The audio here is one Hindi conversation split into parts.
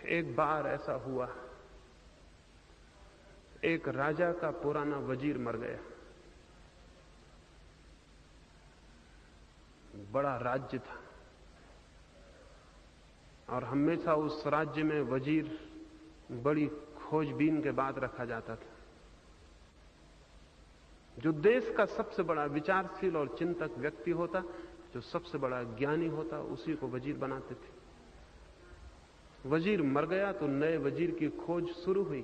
एक बार ऐसा हुआ, एक राजा का पुराना वजीर मर गया। बड़ा राज्य था और हमेशा उस राज्य में वजीर बड़ी खोजबीन के बाद रखा जाता था। जो देश का सबसे बड़ा विचारशील और चिंतक व्यक्ति होता, जो सबसे बड़ा ज्ञानी होता, उसी को वजीर बनाते थे। वजीर मर गया तो नए वजीर की खोज शुरू हुई।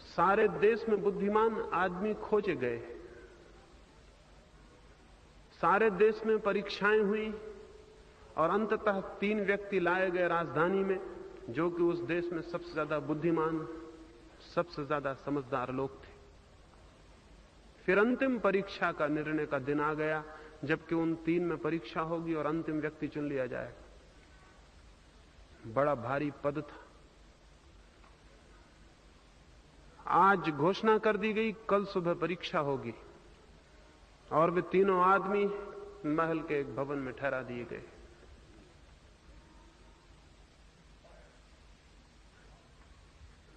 सारे देश में बुद्धिमान आदमी खोजे गए, सारे देश में परीक्षाएं हुई और अंततः 3 व्यक्ति लाए गए राजधानी में, जो कि उस देश में सबसे ज्यादा बुद्धिमान, सबसे ज्यादा समझदार लोग थे। फिर अंतिम परीक्षा का निर्णय का दिन आ गया, जबकि उन 3 में परीक्षा होगी और अंतिम व्यक्ति चुन लिया जाएगा। बड़ा भारी पद था। आज घोषणा कर दी गई, कल सुबह परीक्षा होगी और वे तीनों आदमी महल के एक भवन में ठहरा दिए गए।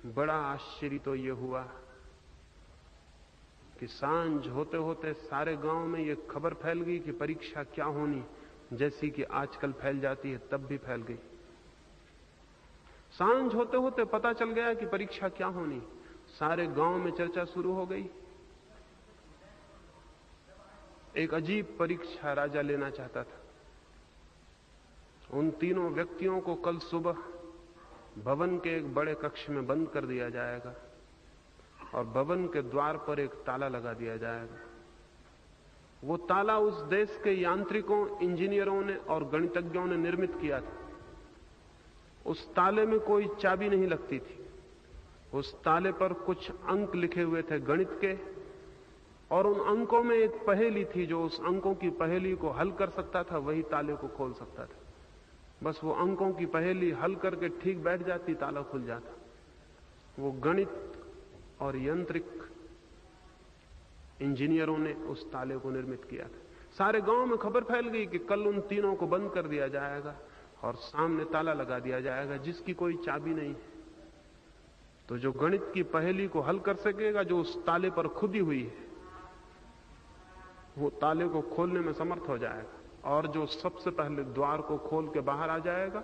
बड़ा आश्चर्य तो यह हुआ कि सांझ होते होते सारे गांव में यह खबर फैल गई कि परीक्षा क्या होनी, जैसी कि आजकल फैल जाती है तब भी फैल गई। सांझ होते होते पता चल गया कि परीक्षा क्या होनी। सारे गांव में चर्चा शुरू हो गई। एक अजीब परीक्षा राजा लेना चाहता था। उन तीनों व्यक्तियों को कल सुबह भवन के एक बड़े कक्ष में बंद कर दिया जाएगा और भवन के द्वार पर एक ताला लगा दिया जाएगा। वो ताला उस देश के यांत्रिकों, इंजीनियरों ने और गणितज्ञों ने निर्मित किया था। उस ताले में कोई चाबी नहीं लगती थी। उस ताले पर कुछ अंक लिखे हुए थे गणित के, और उन अंकों में एक पहेली थी। जो उस अंकों की पहेली को हल कर सकता था वही ताले को खोल सकता था। बस वो अंकों की पहेली हल करके ठीक बैठ जाती, ताला खुल जाता। वो गणित और यांत्रिक इंजीनियरों ने उस ताले को निर्मित किया था। सारे गांव में खबर फैल गई कि कल उन तीनों को बंद कर दिया जाएगा और सामने ताला लगा दिया जाएगा जिसकी कोई चाबी नहीं है। तो जो गणित की पहेली को हल कर सकेगा, जो उस ताले पर खुदी हुई है, वो ताले को खोलने में समर्थ हो जाएगा, और जो सबसे पहले द्वार को खोल के बाहर आ जाएगा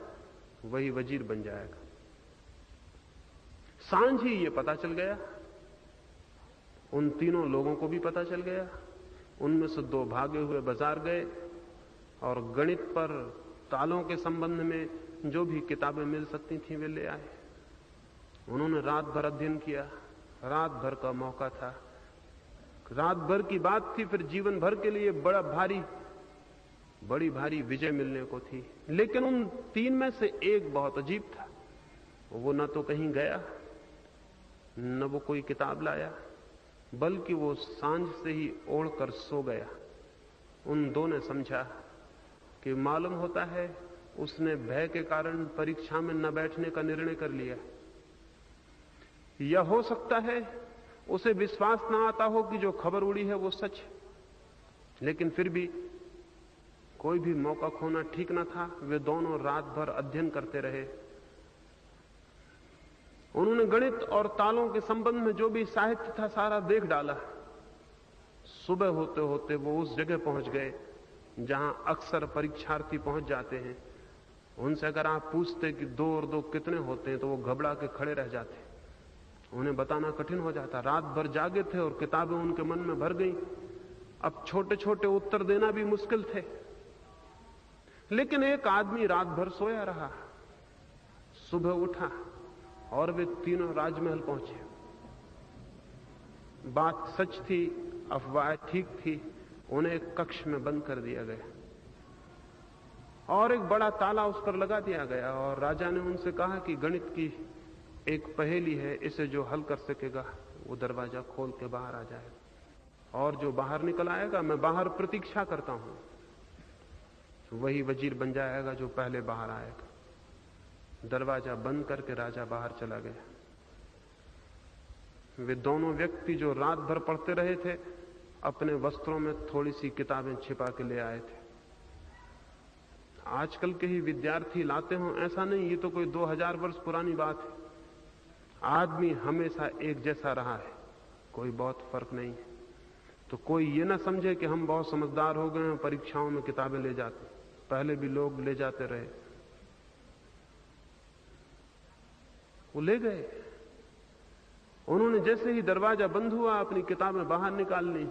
वही वजीर बन जाएगा। सांझ ही ये पता चल गया। उन तीनों लोगों को भी पता चल गया। उनमें से 2 भागे हुए बाजार गए और गणित पर तालों के संबंध में जो भी किताबें मिल सकती थी वे ले आए। उन्होंने रात भर अध्ययन किया। रात भर का मौका था, रात भर की बात थी। फिर जीवन भर के लिए बड़ी भारी विजय मिलने को थी। लेकिन उन 3 में से एक बहुत अजीब था। वो न तो कहीं गया, न वो कोई किताब लाया, बल्कि वो सांझ से ही ओढ़कर सो गया। उन 2 ने समझा कि मालूम होता है उसने भय के कारण परीक्षा में न बैठने का निर्णय कर लिया, या हो सकता है उसे विश्वास ना आता हो कि जो खबर उड़ी है वो सच है। लेकिन फिर भी कोई भी मौका खोना ठीक ना था। वे दोनों रात भर अध्ययन करते रहे। उन्होंने गणित और तालों के संबंध में जो भी साहित्य था सारा देख डाला। सुबह होते होते वो उस जगह पहुंच गए जहां अक्सर परीक्षार्थी पहुंच जाते हैं। उनसे अगर आप पूछते कि 2 और 2 कितने होते हैं, तो वो घबरा के खड़े रह जाते। उन्हें बताना कठिन हो जाता। रात भर जागे थे और किताबें उनके मन में भर गई। अब छोटे छोटे उत्तर देना भी मुश्किल थे। लेकिन एक आदमी रात भर सोया रहा। सुबह उठा और वे तीनों राजमहल पहुंचे। बात सच थी, अफवाह ठीक थी। उन्हें एक कक्ष में बंद कर दिया गया और एक बड़ा ताला उस पर लगा दिया गया। और राजा ने उनसे कहा कि गणित की एक पहेली है, इसे जो हल कर सकेगा वो दरवाजा खोल के बाहर आ जाएगा, और जो बाहर निकल आएगा मैं बाहर प्रतीक्षा करता हूं, वही वजीर बन जाएगा जो पहले बाहर आएगा। दरवाजा बंद करके राजा बाहर चला गया। वे दोनों व्यक्ति जो रात भर पढ़ते रहे थे, अपने वस्त्रों में थोड़ी सी किताबें छिपा के ले आए थे। आजकल के ही विद्यार्थी लाते हों ऐसा नहीं, ये तो कोई 2000 वर्ष पुरानी बात है। आदमी हमेशा एक जैसा रहा है, कोई बहुत फर्क नहीं है। तो कोई ये ना समझे कि हम बहुत समझदार हो गए हैं, परीक्षाओं में किताबें ले जाते, पहले भी लोग ले जाते रहे, वो ले गए। उन्होंने जैसे ही दरवाजा बंद हुआ अपनी किताबें बाहर निकाल ली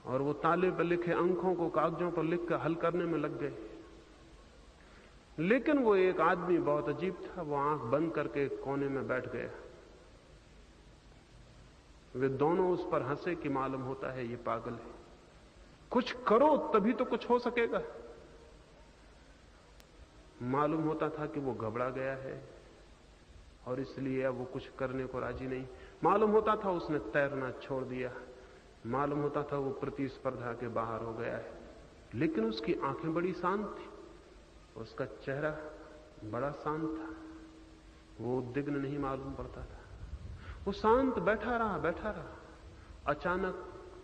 और वो ताले पर लिखे अंकों को कागजों पर लिखकर हल करने में लग गए। लेकिन वो एक आदमी बहुत अजीब था, वो आंख बंद करके एक कोने में बैठ गया। वे दोनों उस पर हंसे कि मालूम होता है ये पागल है, कुछ करो तभी तो कुछ हो सकेगा। मालूम होता था कि वो घबरा गया है और इसलिए अब वो कुछ करने को राजी नहीं। मालूम होता था उसने तैरना छोड़ दिया, मालूम होता था वो प्रतिस्पर्धा के बाहर हो गया है। लेकिन उसकी आंखें बड़ी शांत थी, उसका चेहरा बड़ा शांत था, वो उद्विग्न नहीं मालूम पड़ता था। वो शांत बैठा रहा।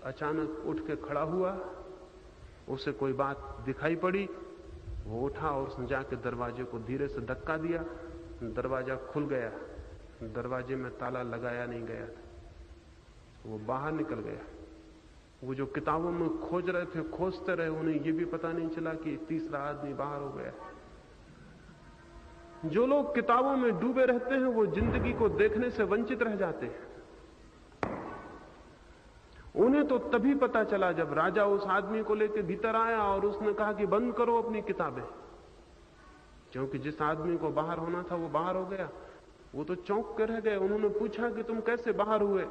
अचानक उठ के खड़ा हुआ, उसे कोई बात दिखाई पड़ी, वो उठा और उसने जाके दरवाजे को धीरे से धक्का दिया। दरवाजा खुल गया, दरवाजे में ताला लगाया नहीं गया था। वो बाहर निकल गया। वो जो किताबों में खोज रहे थे खोजते रहे, उन्हें ये भी पता नहीं चला कि तीसरा आदमी बाहर हो गया। जो लोग किताबों में डूबे रहते हैं वो जिंदगी को देखने से वंचित रह जाते हैं। उन्हें तो तभी पता चला जब राजा उस आदमी को लेकर भीतर आया और उसने कहा कि बंद करो अपनी किताबें, क्योंकि जिस आदमी को बाहर होना था वो बाहर हो गया। वो तो चौंक कर रह गए। उन्होंने पूछा कि तुम कैसे बाहर हुए?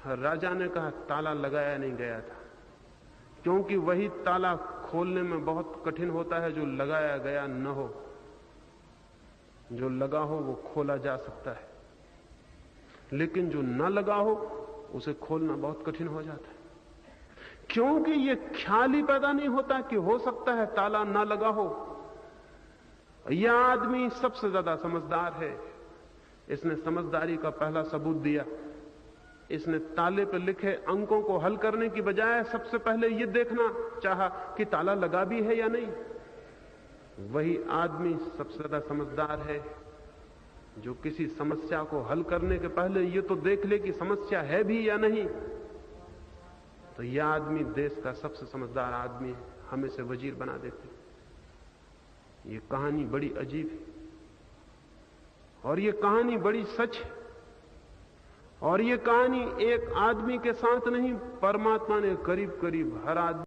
राजा ने कहा ताला लगाया नहीं गया था, क्योंकि वही ताला खोलने में बहुत कठिन होता है जो लगाया गया न हो। जो लगा हो वो खोला जा सकता है, लेकिन जो न लगा हो उसे खोलना बहुत कठिन हो जाता है, क्योंकि ये ख्याल ही पैदा नहीं होता कि हो सकता है ताला न लगा हो। यह आदमी सबसे ज्यादा समझदार है। इसने समझदारी का पहला सबूत दिया। इसने ताले पर लिखे अंकों को हल करने की बजाय सबसे पहले यह देखना चाहा कि ताला लगा भी है या नहीं। वही आदमी सबसे ज्यादा समझदार है जो किसी समस्या को हल करने के पहले ये तो देख ले कि समस्या है भी या नहीं। तो यह आदमी देश का सबसे समझदार आदमी है, हम इसे वजीर बना देते। ये कहानी बड़ी अजीब है और ये कहानी बड़ी सच है। और ये कहानी एक आदमी के साथ नहीं, परमात्मा ने करीब करीब हर आदमी